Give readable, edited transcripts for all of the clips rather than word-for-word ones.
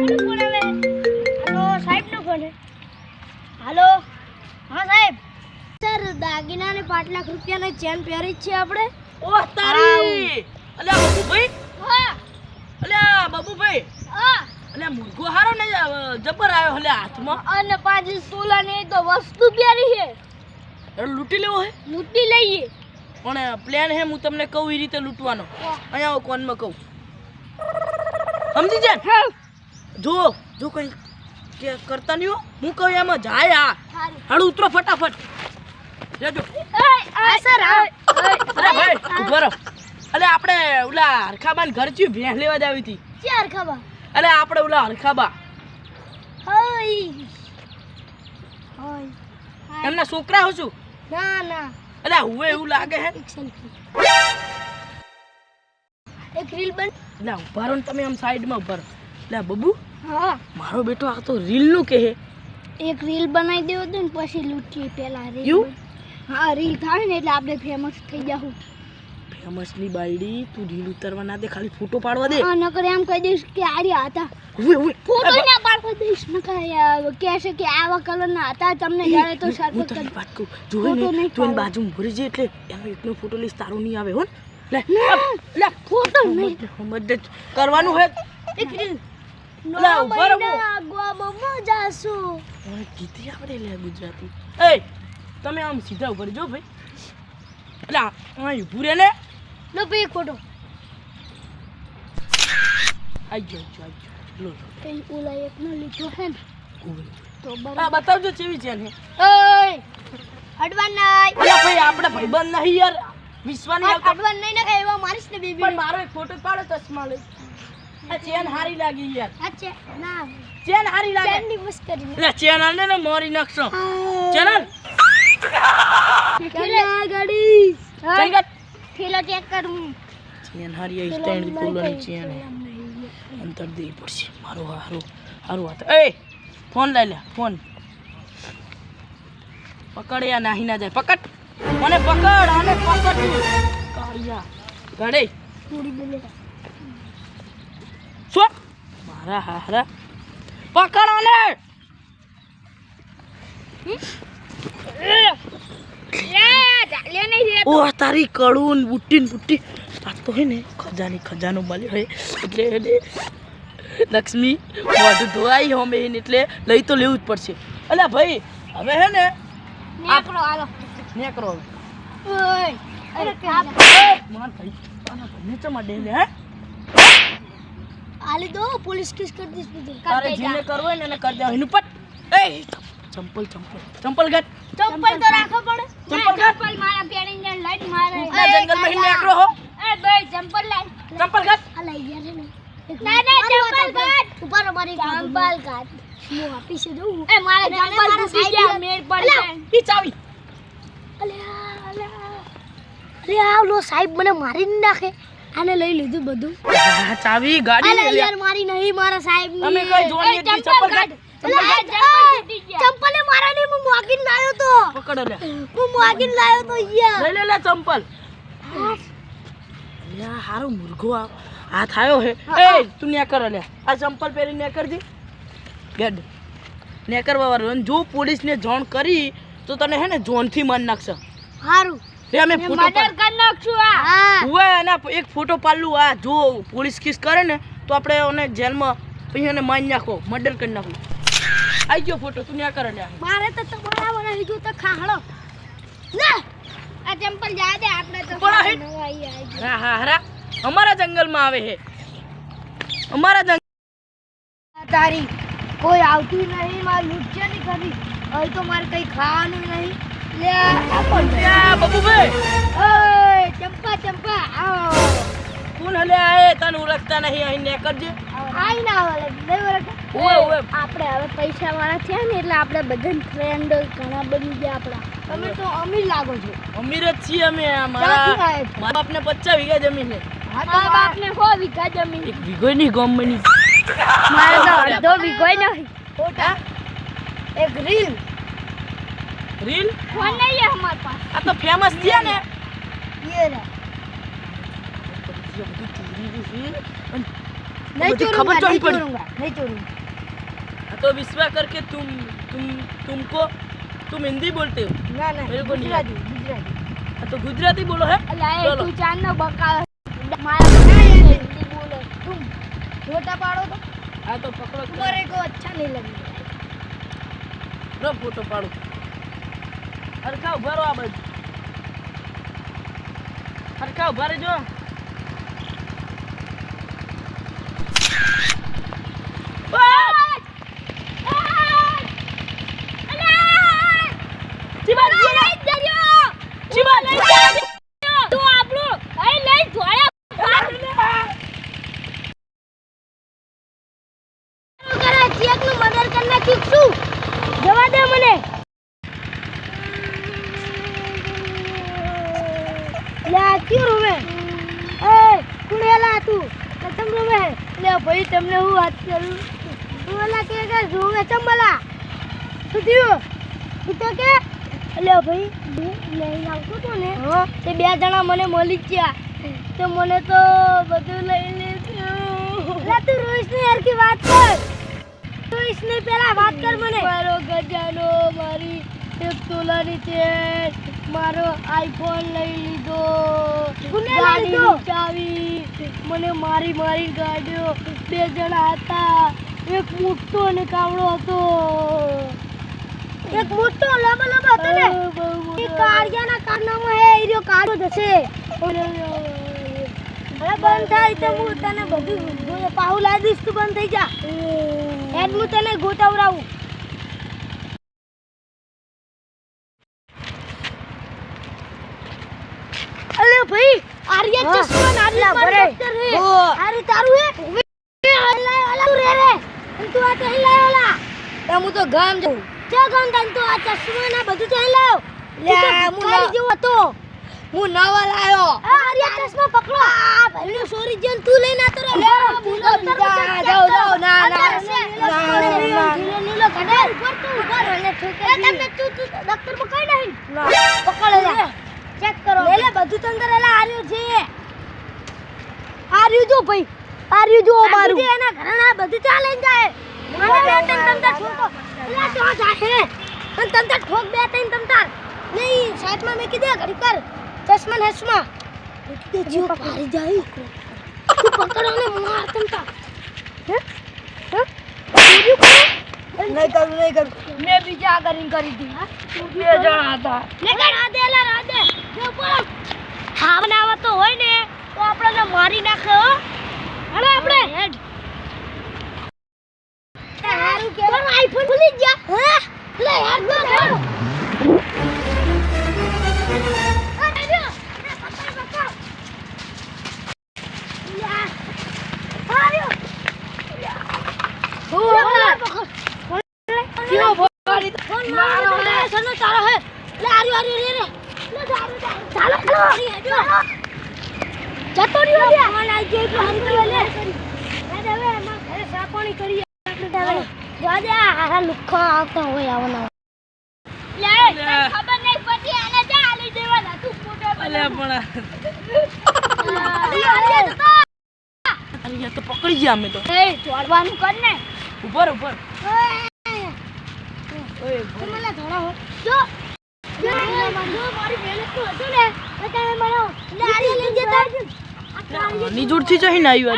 કોણ આવે? હાલો સાહેબ નો ફોન છે. હાલો હા સાહેબ. સર દાગીના ને 5 લાખ રૂપિયાની ચેન પહેરી છે આપણે. ઓહ તારી અલ્યા બાબુભાઈ. હા અલ્યા બાબુભાઈ. હા અલ્યા મુર્ગો હારો ને જબર આવ્યો અલ્યા હાથમાં. અને 5 તોલા ને તો વસ્તુ પહેરી છે. લૂંટી લેવો હે? લૂંટી લઈએ. પણ પ્લાન હે હું તમને કહું એ રીતે લૂંટવાનો. અહીંયા આવો કોનમાં કહું સમજી જાય. હા જો જો કઈ કે કરતા નહીં હો હું કહું એમાં જાય. આ સારું. હાડું ઉતરો ફટાફટ લેજો. આ સર અરે ભાઈ ઉભો રહો. અલે આપણે ઓલા હરખાબાન ઘર ચી ભેંસ લેવા જ આવી હતી. ચાર ખબર. અલે આપણે ઓલા હરખાબા હોય હોય એમના છોકરા હું છું. ના ના અલે હુવે એવું લાગે હે. એક સેલ્ફી એક રીલ બન. લે ઉભા રહો ને તમે આમ સાઈડમાં ઉભા રહો. લે બબુ હા મારો બેટો આ તો રીલ નું કે હે. એક રીલ બનાવી દેવો તો ને પછી લૂંટીએ પેલા રીલ. એવું? હા રીલ થાય ને એટલે આપણે ફેમસ થઈ જાહું. ફેમસ ની બાયડી તું રીલ ઉતારવા ના દે ખાલી ફોટો પાડવા દે. હા નકર એમ કહી દઈશ કે આર્યા હતા. હુવે હુવે ફોટો ના પાડવા દઈશ નકર કહેશે કે આવા કલર ના હતા તમને જાણે તો હું સારું તને કરી. વાત કહું જો ફોટો ને નહીં તું એની પાડો. બાજુમાં ભરી જાય એટલે એનો એકનો ફોટો લઈશ તારો નહીં આવે હો ને. લે ના, લે ફોટો નહીં. મદદ કરવાનું હે. એક રીલ લા, ઉભા રહો. ગોવામાં જાશું. ઓય કીધી આપણે લે ગુજરાતી. એ તમે આમ સીધા ઉપર જો ભાઈ. એટલે અહીં ઊભું રહે ને. લો ભાઈ એક ફોટો. આઈ ગયો લો કઈ ઓલા એક નો લીધો હે ને ઊભું. તો બરાબર. આ બતાવજો કેવી છે ને. ઓય હડવાન નહીં. અલ્યા ભાઈ આપણે ભાઈબંધ નહીં યાર. વિશ્વાની આવતો હડવાન નહીં ને કઈ એવા મારીશ ને બેબી. પણ મારો એક ફોટો પાડો ચશ્મા લઈ. આ ચેન હારી લાગી યાર. અચ્છા ના ચેન હારી લાગે. ચેનની મસ્કરી નહીં. એટલે ચેન આને ને મારી નાખશો. ચેનલ ચલા ગાડી. ચલ ગટ. થેલો ચેક કરું. ચેન હારી આઈ સ્ટેન્ડ કોલોની ચેન અંતર દેવી પડશે. મારો હારું હારું વાત. એ ફોન લઈ લે ફોન. પકડ યા નાહી ના જાય. પકડ મને પકડ આને પકડ. કાળિયા ગડે પૂરી બોલે. શું મારા હારા પકડ આને. ઓ તારી કડુન બુટ્ટી ને બુટ્ટી. આ તો હે ને ખજાનો મળ્યો હે એટલે એને લક્ષ્મી મોઢું ધોવાઈ હોમે એને એટલે લઈ તો લેવું જ પડશે. અલ્યા ભાઈ હવે હે ને નેકરો હાલો. નેકરો ઓય અરે કે માર ભાઈ આના ઘરને ચમા દે લે હે. આલી દો પોલીસ કેસ કરી દીસ બધું. તારે જીને કરવો હોય ને એને કરી દે. એનું પટ. એ ચંપલ ગટ. ચંપલ તો રાખો પડે. ચંપલ કાઢ. ચંપલ મારા પેણીને લઈને મારે. ઉપના જંગલમાં હિને નેકરો હો. એ ભાઈ ચંપલ લાઈ. ચંપલ કાઢ. આ લઈ ગયા રે ને. ના ચંપલ કાઢ. ઉપર મારી ચંપલ કાઢ. હું આપી છે દઉં. એ મારે ચંપલ તૂટી ગયા મેળ પડી જાય. ઈ ચાવી. અરે આ લો સાહેબ મને મારી ન નાખે. આને લઈ લીધું બધું. આ ચાવી ગાડી અલે ને યાર મારી નહીં મારા સાહેબ ની. તમે કઈ જોવાની હતી ચંપલ કાઢ. ચંપલે મારા નહીં હું મોગીને લાયો તો. પકડો લે. હું મોગીને લાયો તો યાર. લઈ લે ચંપલ. યા હારો મુર્ગો આ થાયો હે. એ તું ને કર લે. આ ચંપલ પહેરી ને કર દી. ગેડ ને કરવા વાળો જો પોલીસ ને જાણ કરી તો તને હે ને જોન થી માર નાખશે. હારું રે અમે ફોટો મર્ડર કરી નાખશું આ. હા હુએ એના એક ફોટો પાડલું. આ જો પોલીસ કેસ કરે ને તો આપણે ઓને જેલમાં પછી એને મારી નાખો મર્ડર કરી નાખો. આઈ ગયો ફોટો તું ને કર લે. મારે તો તમારા વડા હીધું તો ખાહડો ના. આ ચંપલ જા દે આપણે તો બડા હિટ. નવાઈ આવી. હા હા હરા અમારા જંગલમાં આવે હે. અમારા જંગલ તારી કોઈ આવતું નહીં માર લૂંટશે નહીં કરી. હવે તો મારે કઈ ખાવાનું નહીં. લે આ કોણ છે? યા બાબુભાઈ ઓય ચંપા આવો. કોણ હલે આએ તને ઓળખતા નહીં અહીં ને કરજે. આઈ ના વાલે નહીં ઓળખે. ઓય આપણે હવે પૈસા વાળા થયા ને એટલે આપણે બધા ફ્રેન્ડ ઘણા બની ગયા આપણા. તમે તો અમીર લાગો છો. અમીર જ છીએ અમે. ક્યાંથી આયા છો? મારા બાપને 50 વીઘા જમીન છે. મારા બાપને 100 વીઘા જમીન. એક વીઘો ની ગમની. મારે તો અડધો વીઘો નહીં. ખોટા એક રીલ ફોન નહીં है हमारे पास. આ તો ફેમસ થયા ને. ये रहा. नहीं मुझे चोरूंगा, खबर तो नहीं ही पड़ी। चोरूंगा, नहीं चोरूंगा। तो विश्वास करके तुम हिंदी बोलते हो? ना ना मेरे को नहीं गुजराती गुजराती तो गुजराती बोलो है। अल्लाह चलो। तू चांदनो बका माया बका हिंदी बोलो तुम छोटा पाड़ो तो हाँ तो पकड़ो तुम्हारे को अच्छा नहीं लगेगा नो फोटो पाड़ो। अरे क्या उभा रहो आ बाजू। अरे क्या उभा रहे जो જવા દે મને લા ક્યું રોવે એ કુણેલા તું તમ રોવે લે ભાઈ તમને હું વાત કરું તું ઓલા કે રોવે ચંબલા તું થયું તું તો કે લે ભાઈ હું લઈને આવતો તો ને તે બે જણા મને મળી ગયા તો મને તો બધું લઈ લીધું લા તું રોઈશ ને યાર કી વાત કર રોઈશ ને પેલા વાત કર મને મારો ગજાનો મારી 1 તોલાની ચેન મારો આઈફોન લઈ લીધો ગાડી ચાવી મને મારી મારી ગાડીઓ બે જણા હતા એક મોટો અને કાવડો હતો એક મોટો લાંબો લાંબો હતો ને એ કાળિયાના કારનામાં હે ઈરો કાળો જશે હવે બંધ થાય તો હું તને બધું પાહુ લાવી દઈશ તું બંધ થઈ જા એડ હું તને ગોતાવરાવું અલે ભાઈ આર્યા ચશ્મા નારી ડોક્ટર હે આરે તારું હે અલા તું રે રે તું આ કઈ લાયો ઓલા તો હું તો ગામ જાઉં ચા ગામ તન તો આ ચશ્મા ના બધું ચઈ લાયો લે હું લાવી જેવો હતો હું નવા લાયો આર્યા ચશ્મા પકડો આ ભઈનો સોરી જેન તું લઈને આતો રે જાઓ જાઓ ના ના નીલો કડે ઉપર તું ઉપર અને ઠોકે તમને તું ડોક્ટર માં કઈ નહીં પકડ લે ચેક કરો લે લે બધું તંદર એલા આર્યું છે આર્યું જો ભાઈ આર્યું જો મારું એના ઘરના બધું ચાલે જાય મને બે ત્રણ તંદર ઠોકો એલા તો જાય અને તંદર ઠોક બે ત્રણ તંદર નહીં સાઈડમાં મે કીધે ઘડી કર ચશ્મા હસમા તે જીવ પારી જાય તું પકડો ને માર તંતા હે હે નહીં કરું મેં બીજા આગળ કરી દી હા બે જણા હતા લેકન રાધે એલા રાધે જો બોલ ખાવાને આવતો હોય ને તો આપણને મારી નાખે હો હાલો આપણે હેડ હારું કે પણ આઈફોન ભૂલી ગયા હે લે યાર ગો જતો રહ્યો લે ફોન આવી ગયો એટલે હમણાં લે હવે એમાં ઘરે સાપણી કરીએ આપણે જાજે હારા લુખા આવતા હોય આવના લે ખબર નહીં પડી આને જા આલી દેવાના તું ફોટો અલે પણ અરે તો પકડી ગયા અમે તો એ છોડવાનું કર ને ઉપર ઉપર ઓય મને થોડા હો જો મારી મહેનત તો હતું ને એટલે મને લે આલી લઈ જતા નિજુડથી જઈને આવ્યો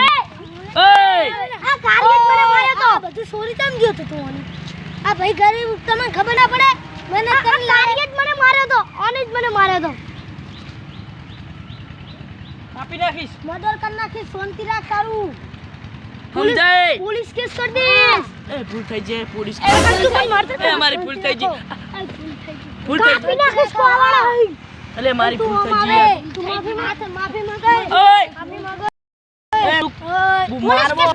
ઓય આ કાર્ય મને માર્યો તો બધું સોરી તમ ગયો તો તું આ ભાઈ ઘરે તમને ખબર ના પડે મને તને લારીએ જ મને માર્યો તો ઓને જ મને માર્યો તો કાપી નાખીશ મર્ડર કરી નાખી શાંતિ રાખ તારું સમજાય પોલીસ કેસ કરી દઈશ એ ભૂલ થઈ જાય પોલીસ તું કઈ મારતો એ અમારી ભૂલ થઈ ગઈ ભૂલ થઈ કાપી નાખીશ કોવાળા અલે મારી ભૂલ થઈ ગઈ તું માફી માંગે ઓય માફી માંગે એ મારવો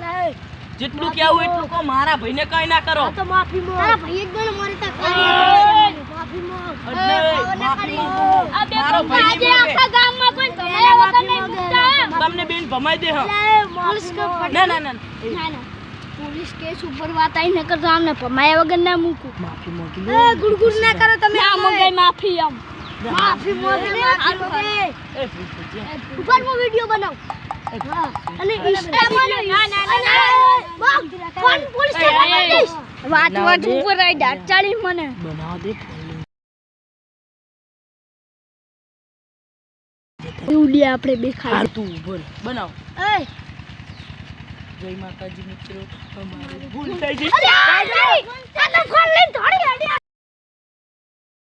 જેટલું કેવું એટલું કો મારા ભાઈને કઈ ના કરો તો માફી માંગ તારા ભાઈ એક ગણ મારી તા માફી માંગ માફી મારો ભાઈ આજે આખા ગામમાં કોઈ ભમાયા વગર નહીં પૂછતા તમને બેન ભમાઈ દે હા પોલીસ કે ના ના ના ના પોલીસ કેસ ઉપર વાત આઈ ન કરતો આમને ભમાયા વગર ના મૂકું માફી માંગી એ ગુડગુડ ના કરો તમે ના મંગાઈ માફી આમ માફી માંગી લે એ ભૂલ થઈ ગઈ ઉપર હું વિડિયો બનાવ હા અને ઇન્સ્ટામાં ફોન પોલીસ સ્ટેશનમાં દઈશ વાત ઉપર આવી દાટ ચાલી મને બનાવ દે ઉડિયા આપણે બે હાર તું બોલ બનાવ એ જય માતાજી મિત્રો અમારે ભૂલ થઈ ગઈ અરે આ તો ફોન લઈને થોડી